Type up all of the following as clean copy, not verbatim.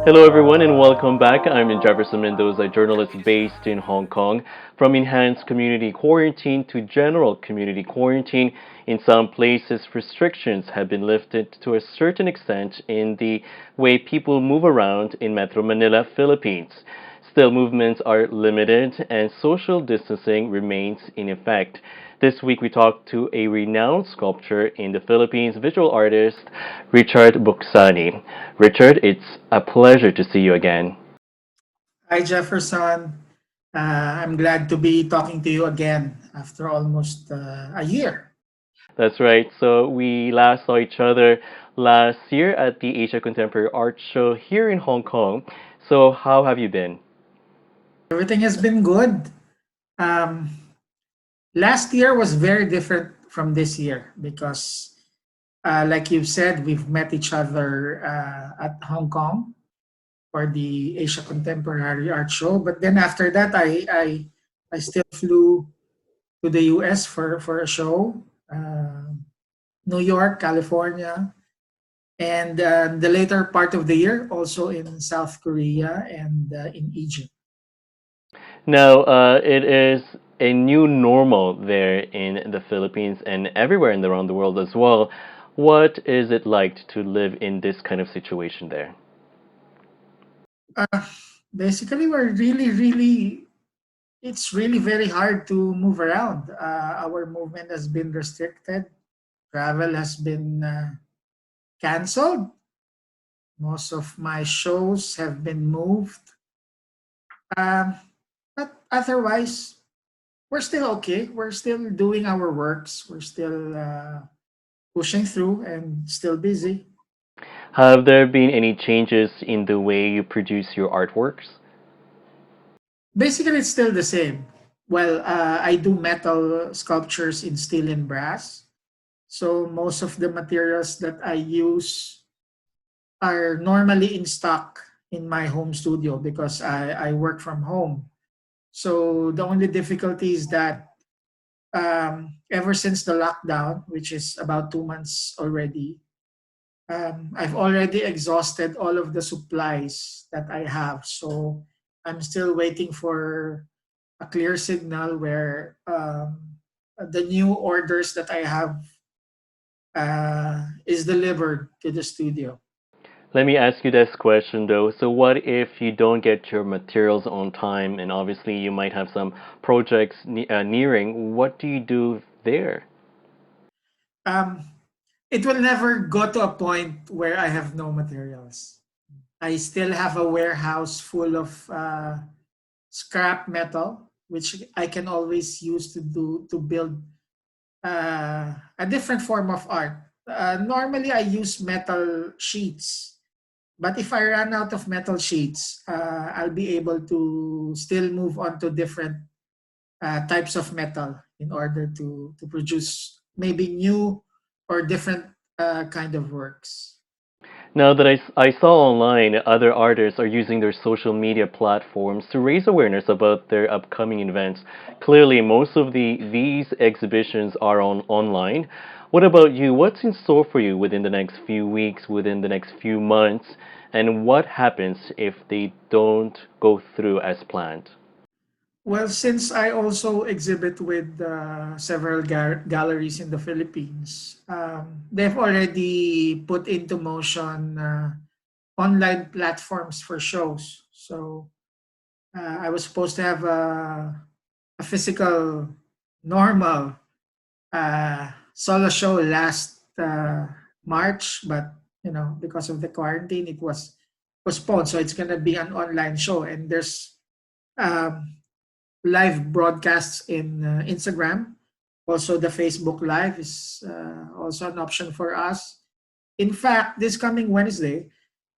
Hello, everyone, and welcome back. I'm Jefferson Mendoza, a journalist based in Hong Kong. From enhanced community quarantine to general community quarantine, in some places, restrictions have been lifted to a certain extent in the way people move around in Metro Manila, Philippines. Still, movements are limited and social distancing remains in effect. This week, we talked to a renowned sculptor in the Philippines, visual artist Richard Buxani. Richard, it's a pleasure to see you again. Hi, Jefferson. I'm glad to be talking to you again after almost a year. That's right. So we last saw each other last year at the Asia Contemporary Art Show here in Hong Kong. So how have you been? Everything has been good. Um, Last year was very different from this year because, like you've said, we've met each other at Hong Kong for the Asia Contemporary Art Show. But then after that, I still flew to the US for a show, New York, California, and the later part of the year also in South Korea and in Egypt. Now, it is a new normal there in the Philippines and everywhere in around the world as well. What is it like to live in this kind of situation there? Uh, Basically, it's really very hard to move around. Our movement has been restricted. Travel has been canceled. Most of my shows have been moved. Um, but otherwise, we're still okay. We're still doing our works. We're still pushing through and still busy. Have there been any changes in the way you produce your artworks? Basically, it's still the same. Well, I do metal sculptures in steel and brass. So most of the materials that I use are normally in stock in my home studio because I work from home. So the only difficulty is that ever since the lockdown, which is about 2 months already, I've already exhausted all of the supplies that I have. So I'm still waiting for a clear signal where the new orders that I have is delivered to the studio. Let me ask you this question though. So, what if you don't get your materials on time, and obviously you might have some projects nearing? What do you do there? Um, it will never go to a point where I have no materials. I still have a warehouse full of scrap metal, which I can always use to build a different form of art. Normally, I use metal sheets, but if I run out of metal sheets, I'll be able to still move on to different types of metal in order to produce maybe new or different kind of works. Now that I saw online, other artists are using their social media platforms to raise awareness about their upcoming events. Clearly, most of these exhibitions are online. What about you? What's in store for you within the next few weeks, within the next few months, and what happens if they don't go through as planned? Well, since I also exhibit with several galleries in the Philippines, they've already put into motion online platforms for shows. So I was supposed to have a physical, normal solo show last March, but because of the quarantine, it was postponed. So it's gonna be an online show, and there's um, live broadcasts in Instagram. Also, the Facebook Live is also an option for us. In fact, this coming Wednesday,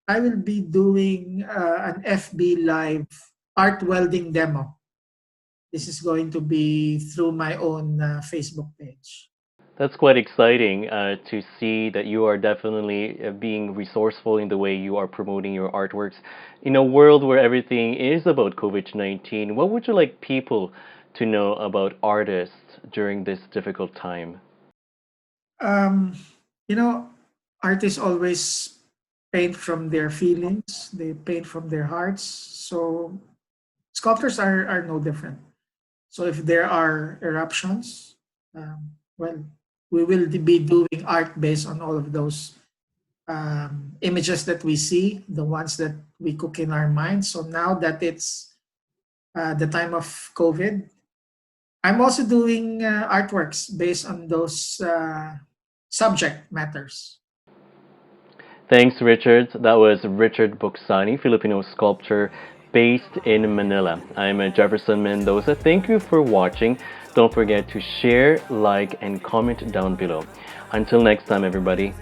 I will be doing an FB Live art welding demo. This is going to be through my own Facebook page. That's quite exciting to see that you are definitely being resourceful in the way you are promoting your artworks. In a world where everything is about COVID-19, what would you like people to know about artists during this difficult time? Um, you know, art is always paint from their feelings, they paint from their hearts. So sculptors are no different. So if there are eruptions, well, we will be doing art based on all of those images that we see, the ones that we cook in our minds. So now that it's the time of COVID, I'm also doing artworks based on those subject matters. Thanks, Richard. That was Richard Buxani, Filipino sculptor based in Manila. I'm Jefferson Mendoza. Thank you for watching. Don't forget to share, like, and comment down below. Until next time, everybody.